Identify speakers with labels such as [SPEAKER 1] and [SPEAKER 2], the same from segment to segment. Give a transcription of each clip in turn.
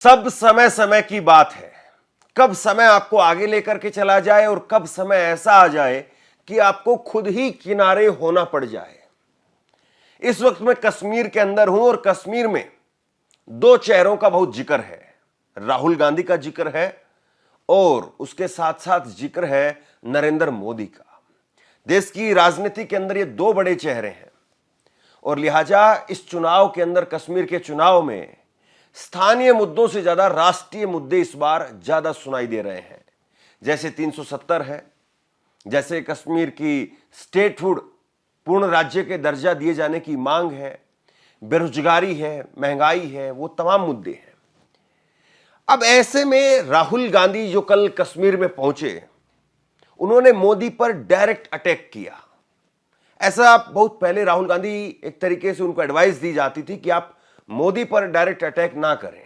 [SPEAKER 1] सब समय समय की बात है। कब समय आपको आगे लेकर के चला जाए और कब समय ऐसा आ जाए कि आपको खुद ही किनारे होना पड़ जाए। इस वक्त मैं कश्मीर के अंदर हूं और कश्मीर में दो चेहरों का बहुत जिक्र है। राहुल गांधी का जिक्र है और उसके साथ साथ जिक्र है नरेंद्र मोदी का। देश की राजनीति के अंदर ये दो बड़े चेहरे हैं और लिहाजा इस चुनाव के अंदर, कश्मीर के चुनाव में स्थानीय मुद्दों से ज्यादा राष्ट्रीय मुद्दे इस बार ज्यादा सुनाई दे रहे हैं। जैसे 370 है, जैसे कश्मीर की स्टेटहुड, पूर्ण राज्य के दर्जा दिए जाने की मांग है, बेरोजगारी है, महंगाई है, वो तमाम मुद्दे हैं। अब ऐसे में राहुल गांधी जो कल कश्मीर में पहुंचे, उन्होंने मोदी पर डायरेक्ट अटैक किया। ऐसा बहुत पहले राहुल गांधी, एक तरीके से उनको एडवाइस दी जाती थी कि आप मोदी पर डायरेक्ट अटैक ना करें,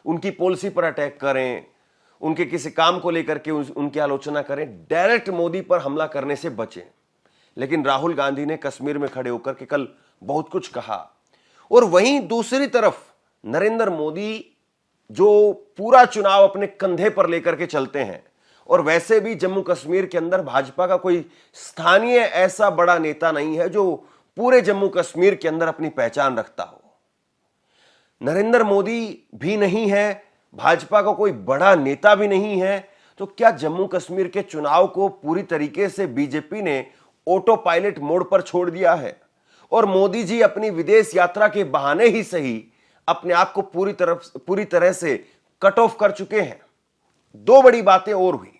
[SPEAKER 1] उनकी पॉलिसी पर अटैक करें, उनके किसी काम को लेकर के उनकी आलोचना करें, डायरेक्ट मोदी पर हमला करने से बचें। लेकिन राहुल गांधी ने कश्मीर में खड़े होकर के कल बहुत कुछ कहा। और वहीं दूसरी तरफ नरेंद्र मोदी जो पूरा चुनाव अपने कंधे पर लेकर के चलते हैं, और वैसे भी जम्मू कश्मीर के अंदर भाजपा का कोई स्थानीय ऐसा बड़ा नेता नहीं है जो पूरे जम्मू कश्मीर के अंदर अपनी पहचान रखता हो। नरेंद्र मोदी भी नहीं है, भाजपा का कोई बड़ा नेता भी नहीं है, तो क्या जम्मू कश्मीर के चुनाव को पूरी तरीके से बीजेपी ने ऑटो पायलट मोड पर छोड़ दिया है और मोदी जी अपनी विदेश यात्रा के बहाने ही सही अपने आप को पूरी तरह से कट ऑफ कर चुके हैं। दो बड़ी बातें और हुई।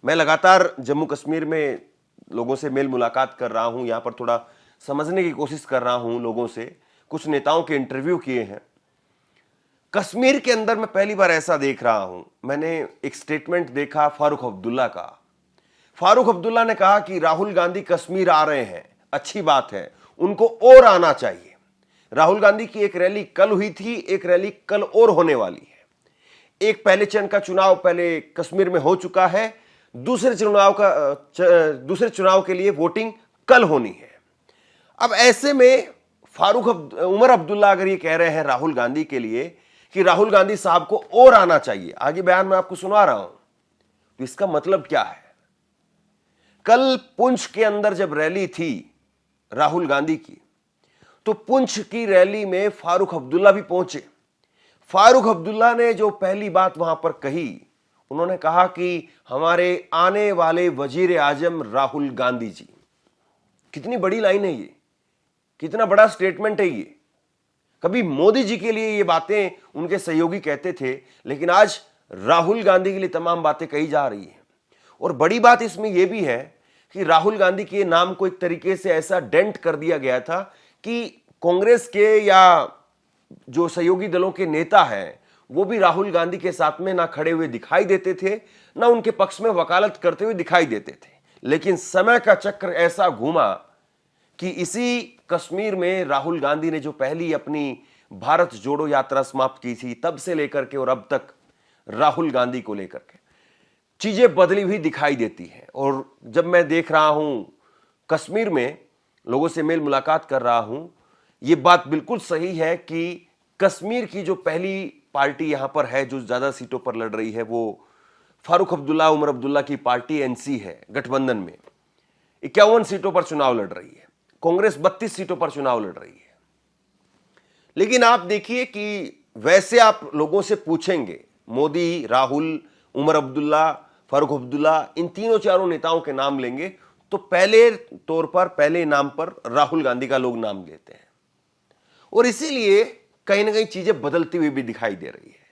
[SPEAKER 1] मैं लगातार जम्मू कश्मीर में लोगों से मेल मुलाकात कर रहा हूं, यहां पर थोड़ा समझने की कोशिश कर रहा हूं लोगों से, कुछ नेताओं के इंटरव्यू किए हैं। कश्मीर के अंदर मैं पहली बार ऐसा देख रहा हूं, मैंने एक स्टेटमेंट देखा फारूक अब्दुल्ला का। फारूक अब्दुल्ला ने कहा कि राहुल गांधी कश्मीर आ रहे हैं, अच्छी बात है, उनको और आना चाहिए। राहुल गांधी की एक रैली कल हुई थी, एक रैली कल और होने वाली है। एक पहले चरण का चुनाव पहले कश्मीर में हो चुका है, दूसरे चुनाव के लिए वोटिंग कल होनी है। अब ऐसे में उमर अब्दुल्ला अगर ये कह रहे हैं राहुल गांधी के लिए कि राहुल गांधी साहब को और आना चाहिए, आगे बयान मैं आपको सुना रहा हूं, तो इसका मतलब क्या है? कल पुंछ के अंदर जब रैली थी राहुल गांधी की, तो पुंछ की रैली में फारूक अब्दुल्ला भी पहुंचे। फारूक अब्दुल्ला ने जो पहली बात वहां पर कही, उन्होंने कहा कि हमारे आने वाले वजीर आजम राहुल गांधी जी। कितनी बड़ी लाइन है ये, कितना बड़ा स्टेटमेंट है ये। कभी मोदी जी के लिए ये बातें उनके सहयोगी कहते थे, लेकिन आज राहुल गांधी के लिए तमाम बातें कही जा रही हैं। और बड़ी बात इसमें यह भी है कि राहुल गांधी के नाम को एक तरीके से ऐसा डेंट कर दिया गया था कि कांग्रेस के या जो सहयोगी दलों के नेता हैं, वो भी राहुल गांधी के साथ में ना खड़े हुए दिखाई देते थे, ना उनके पक्ष में वकालत करते हुए दिखाई देते थे। लेकिन समय का चक्र ऐसा घूमा कि इसी कश्मीर में राहुल गांधी ने जो पहली अपनी भारत जोड़ो यात्रा समाप्त की थी, तब से लेकर के और अब तक राहुल गांधी को लेकर के चीजें बदली हुई दिखाई देती हैं। और जब मैं देख रहा हूं कश्मीर में, लोगों से मेल मुलाकात कर रहा हूं, यह बात बिल्कुल सही है कि कश्मीर की जो पहली पार्टी यहां पर है जो ज्यादा सीटों पर लड़ रही है, वो फारूक अब्दुल्ला, उमर अब्दुल्ला की पार्टी एनसी है। गठबंधन में 51 सीटों पर चुनाव लड़ रही है, कांग्रेस 32 सीटों पर चुनाव लड़ रही है। लेकिन आप देखिए कि वैसे आप लोगों से पूछेंगे, मोदी, राहुल, उमर अब्दुल्ला, फारूक अब्दुल्ला, इन तीनों चारों नेताओं के नाम लेंगे तो पहले नाम पर राहुल गांधी का लोग नाम लेते हैं। और इसीलिए कहीं ना कहीं चीजें बदलती हुई भी दिखाई दे रही है।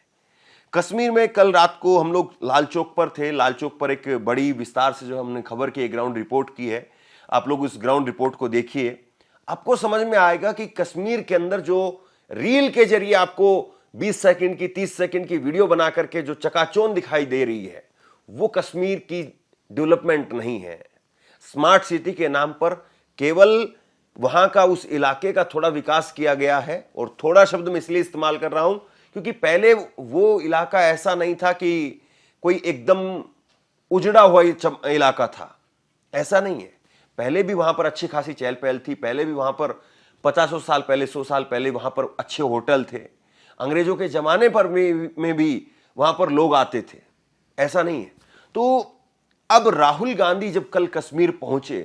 [SPEAKER 1] कश्मीर में कल रात को हम लोग लाल चौक पर थे। लाल चौक पर एक बड़ी विस्तार से जो हमने खबर की, ग्राउंड रिपोर्ट की है। आप लोग उस ग्राउंड रिपोर्ट को देखिए, आपको समझ में आएगा कि कश्मीर के अंदर जो रील के जरिए आपको 20 सेकंड की, 30 सेकंड की वीडियो बना करके जो चकाचौंध दिखाई दे रही है, वो कश्मीर की डेवलपमेंट नहीं है। स्मार्ट सिटी के नाम पर केवल वहां का, उस इलाके का थोड़ा विकास किया गया है। और थोड़ा शब्द मैं इसलिए इस्तेमाल कर रहा हूं क्योंकि पहले वो इलाका ऐसा नहीं था कि कोई एकदम उजड़ा हुआ इलाका था, ऐसा नहीं है। पहले भी वहां पर अच्छी खासी चहल पहल थी, पहले भी वहां पर 50 साल पहले, 100 साल पहले वहां पर अच्छे होटल थे। अंग्रेजों के जमाने पर में भी वहां पर लोग आते थे, ऐसा नहीं है। तो अब राहुल गांधी जब कल कश्मीर पहुंचे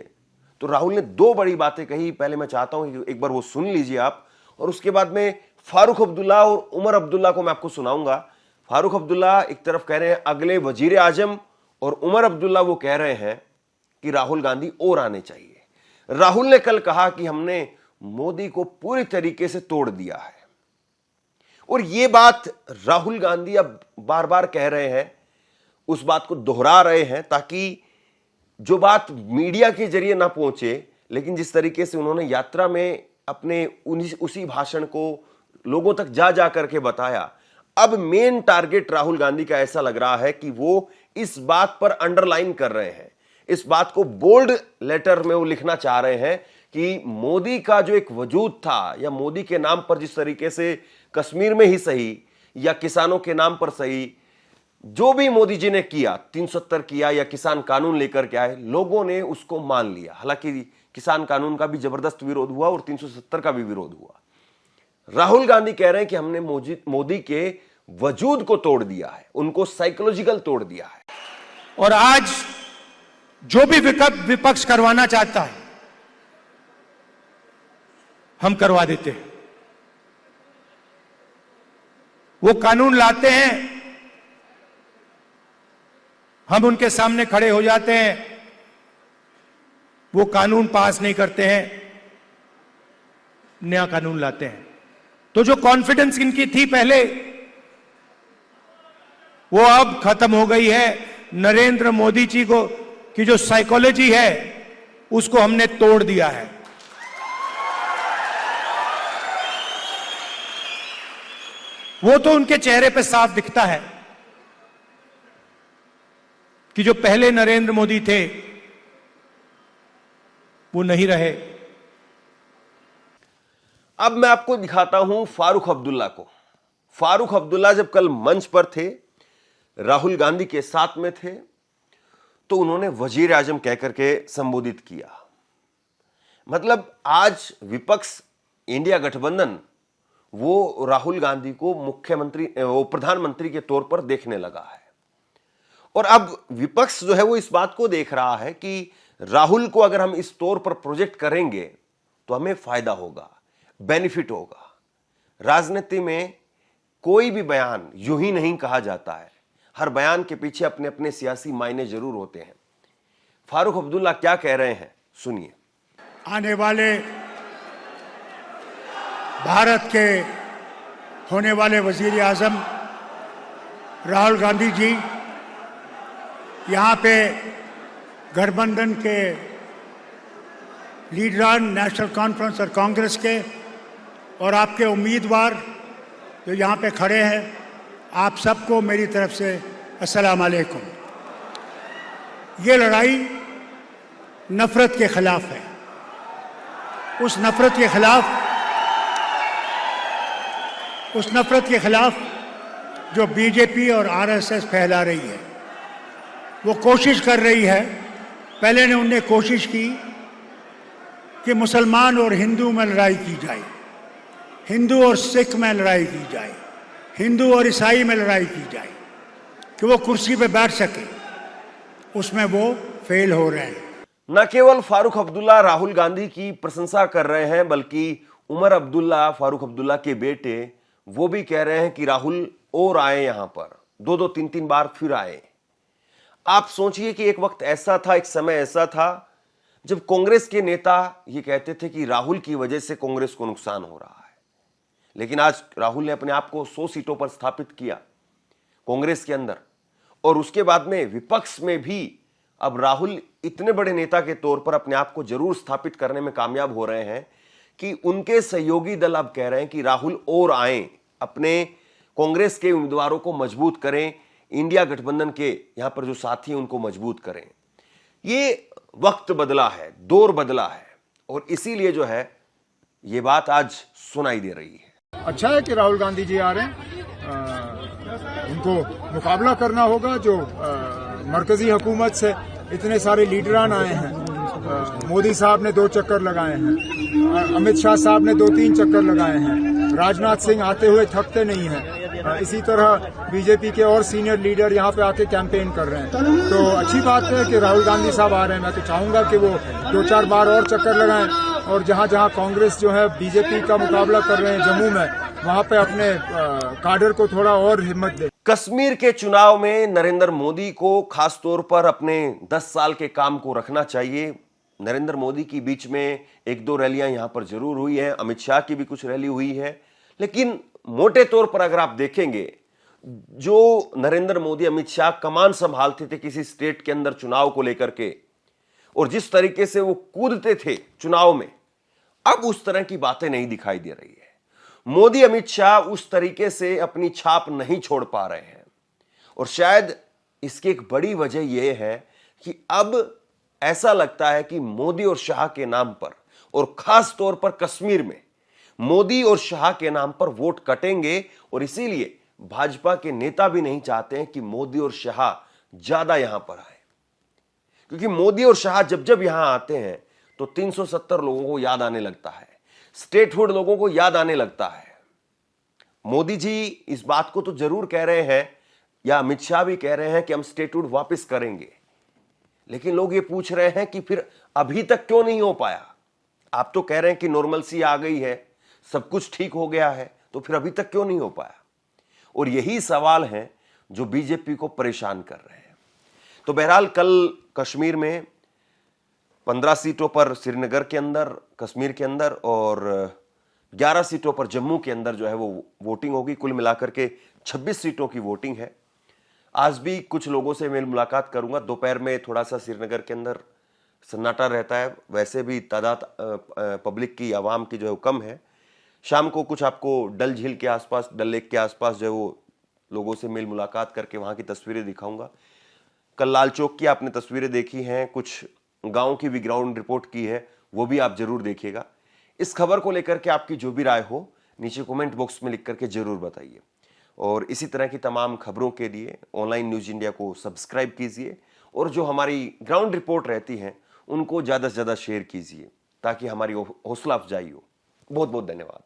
[SPEAKER 1] तो राहुल ने दो बड़ी बातें कही। पहले मैं चाहता हूं कि एक बार वो सुन लीजिए आप, और उसके बाद में फारूक अब्दुल्ला और उमर अब्दुल्ला को मैं आपको सुनाऊंगा। फारूक अब्दुल्ला एक तरफ कह रहे हैं अगले वजीर आजम, और उमर अब्दुल्ला वो कह रहे हैं कि राहुल गांधी और आने चाहिए। राहुल ने कल कहा कि हमने मोदी को पूरी तरीके से तोड़ दिया है, और ये बात राहुल गांधी अब बार बार कह रहे हैं, उस बात को दोहरा रहे हैं ताकि जो बात मीडिया के जरिए ना पहुंचे, लेकिन जिस तरीके से उन्होंने यात्रा में अपने उसी भाषण को लोगों तक जा जा करके बताया, अब मेन टारगेट राहुल गांधी का ऐसा लग रहा है कि वो इस बात पर अंडरलाइन कर रहे हैं, इस बात को बोल्ड लेटर में वो लिखना चाह रहे हैं कि मोदी का जो एक वजूद था, या मोदी के नाम पर जिस तरीके से कश्मीर में ही सही या किसानों के नाम पर सही जो भी मोदी जी ने किया, 370 किया या किसान कानून लेकर के आए, लोगों ने उसको मान लिया। हालांकि किसान कानून का भी जबरदस्त विरोध हुआ और 370 का भी विरोध हुआ। राहुल गांधी कह रहे हैं कि हमने मोदी के वजूद को तोड़ दिया है, उनको साइकोलॉजिकल तोड़ दिया है।
[SPEAKER 2] और आज जो भी विपक्ष करवाना चाहता है हम करवा देते हैं। वो कानून लाते हैं, हम उनके सामने खड़े हो जाते हैं, वो कानून पास नहीं करते हैं, नया कानून लाते हैं। तो जो कॉन्फिडेंस इनकी थी पहले, वो अब खत्म हो गई है। नरेंद्र मोदी जी को की जो साइकोलॉजी है उसको हमने तोड़ दिया है। वो तो उनके चेहरे पे साफ दिखता है कि जो पहले नरेंद्र मोदी थे वो नहीं रहे।
[SPEAKER 1] अब मैं आपको दिखाता हूं फारूक अब्दुल्ला को। फारूक अब्दुल्ला जब कल मंच पर थे, राहुल गांधी के साथ में थे, तो उन्होंने वजीर आजम कहकर के संबोधित किया। मतलब आज विपक्ष, इंडिया गठबंधन, वो राहुल गांधी को मुख्यमंत्री, वो प्रधानमंत्री के तौर पर देखने लगा है। और अब विपक्ष जो है वो इस बात को देख रहा है कि राहुल को अगर हम इस तौर पर प्रोजेक्ट करेंगे तो हमें फायदा होगा, बेनिफिट होगा। राजनीति में कोई भी बयान यूं ही नहीं कहा जाता है, हर बयान के पीछे अपने अपने सियासी मायने जरूर होते हैं। फारूक अब्दुल्ला क्या कह रहे हैं, सुनिए।
[SPEAKER 3] आने वाले भारत के होने वाले वजीर आजम राहुल गांधी जी यहाँ पे गठबंधन के लीडरान, नेशनल कॉन्फ्रेंस और कांग्रेस के, और आपके उम्मीदवार जो यहाँ पे खड़े हैं, आप सबको मेरी तरफ से अस्सलाम वालेकुम। ये लड़ाई नफरत के खिलाफ है। उस नफरत के खिलाफ जो बीजेपी और आरएसएस फैला रही है, वो कोशिश कर रही है। पहले ने उनने कोशिश की कि मुसलमान और हिंदू में लड़ाई की जाए, हिंदू और सिख में लड़ाई की जाए, हिंदू और ईसाई में लड़ाई की जाए कि वो कुर्सी पे बैठ सके। उसमें वो फेल हो रहे हैं।
[SPEAKER 1] न केवल फारूक अब्दुल्ला राहुल गांधी की प्रशंसा कर रहे हैं, बल्कि उमर अब्दुल्ला, फारूक अब्दुल्ला के बेटे, वो भी कह रहे हैं कि राहुल और आए, यहां पर 2-2, 3-3 बार फिर आए। आप सोचिए कि एक वक्त ऐसा था, एक समय ऐसा था जब कांग्रेस के नेता ये कहते थे कि राहुल की वजह से कांग्रेस को नुकसान हो रहा है, लेकिन आज राहुल ने अपने आप को 100 सीटों पर स्थापित किया कांग्रेस के अंदर, और उसके बाद में विपक्ष में भी अब राहुल इतने बड़े नेता के तौर पर अपने आप को जरूर स्थापित करने में कामयाब हो रहे हैं कि उनके सहयोगी दल अब कह रहे हैं कि राहुल और आए, अपने कांग्रेस के उम्मीदवारों को मजबूत करें, इंडिया गठबंधन के यहां पर जो साथी हैं उनको मजबूत करें। ये वक्त बदला है, दौर बदला है, और इसीलिए जो है ये बात आज सुनाई दे रही है।
[SPEAKER 4] अच्छा है कि राहुल गांधी जी आ रहे हैं। उनको मुकाबला करना होगा जो मरकजी हुकूमत से इतने सारे लीडरान आए हैं। मोदी साहब ने 2 चक्कर लगाए हैं, अमित शाह साहब ने 2-3 चक्कर लगाए हैं, राजनाथ सिंह आते हुए थकते नहीं हैं। इसी तरह बीजेपी के और सीनियर लीडर यहाँ पे आके कैंपेन कर रहे हैं। तो अच्छी बात है कि राहुल गांधी साहब आ रहे हैं। मैं तो चाहूंगा कि वो 2-4 बार और चक्कर लगाएं और जहाँ जहाँ कांग्रेस जो है बीजेपी का मुकाबला कर रहे हैं जम्मू में, वहां पे अपने काडर को थोड़ा और हिम्मत दे।
[SPEAKER 1] कश्मीर के चुनाव में नरेंद्र मोदी को खास तौर पर अपने 10 साल के काम को रखना चाहिए। नरेंद्र मोदी की बीच में 1-2 रैलियां यहां पर जरूर हुई हैं, अमित शाह की भी कुछ रैली हुई है, लेकिन मोटे तौर पर अगर आप देखेंगे, जो नरेंद्र मोदी अमित शाह कमान संभालते थे किसी स्टेट के अंदर चुनाव को लेकर के, और जिस तरीके से वो कूदते थे चुनाव में, अब उस तरह की बातें नहीं दिखाई दे रही है। मोदी अमित शाह उस तरीके से अपनी छाप नहीं छोड़ पा रहे हैं, और शायद इसकी एक बड़ी वजह यह है कि अब ऐसा लगता है कि मोदी और शाह के नाम पर, और खास तौर पर कश्मीर में मोदी और शाह के नाम पर वोट कटेंगे, और इसीलिए भाजपा के नेता भी नहीं चाहते हैं कि मोदी और शाह ज्यादा यहां पर आए, क्योंकि मोदी और शाह जब जब यहां आते हैं तो 370 लोगों को याद आने लगता है, स्टेटहुड लोगों को याद आने लगता है। मोदी जी इस बात को तो जरूर कह रहे हैं, या अमित शाह भी कह रहे हैं कि हम स्टेटहुड वापस करेंगे, लेकिन लोग ये पूछ रहे हैं कि फिर अभी तक क्यों नहीं हो पाया। आप तो कह रहे हैं कि नॉर्मलसी आ गई है, सब कुछ ठीक हो गया है, तो फिर अभी तक क्यों नहीं हो पाया। और यही सवाल हैं जो बीजेपी को परेशान कर रहे हैं। तो बहरहाल कल कश्मीर में 15 सीटों पर श्रीनगर के अंदर, कश्मीर के अंदर, और 11 सीटों पर जम्मू के अंदर जो है वो वोटिंग होगी। कुल मिलाकर के 26 सीटों की वोटिंग है। आज भी कुछ लोगों से मेल मुलाकात करूंगा। दोपहर में थोड़ा सा श्रीनगर के अंदर सन्नाटा रहता है, वैसे भी तादाद पब्लिक की, आवाम की जो है कम है। शाम को कुछ आपको डल झील के आसपास, डल लेक के आसपास जो है वो लोगों से मेल मुलाकात करके वहां की तस्वीरें दिखाऊंगा। कल लाल चौक की आपने तस्वीरें देखी हैं, कुछ गांव की भी ग्राउंड रिपोर्ट की है, वो भी आप जरूर देखिएगा। इस खबर को लेकर के आपकी जो भी राय हो नीचे कमेंट बॉक्स में लिख करके जरूर बताइए, और इसी तरह की तमाम खबरों के लिए ऑनलाइन न्यूज इंडिया को सब्सक्राइब कीजिए, और जो हमारी ग्राउंड रिपोर्ट रहती हैं उनको ज़्यादा से ज़्यादा शेयर कीजिए ताकि हमारी हौसला अफजाई हो। बहुत बहुत धन्यवाद।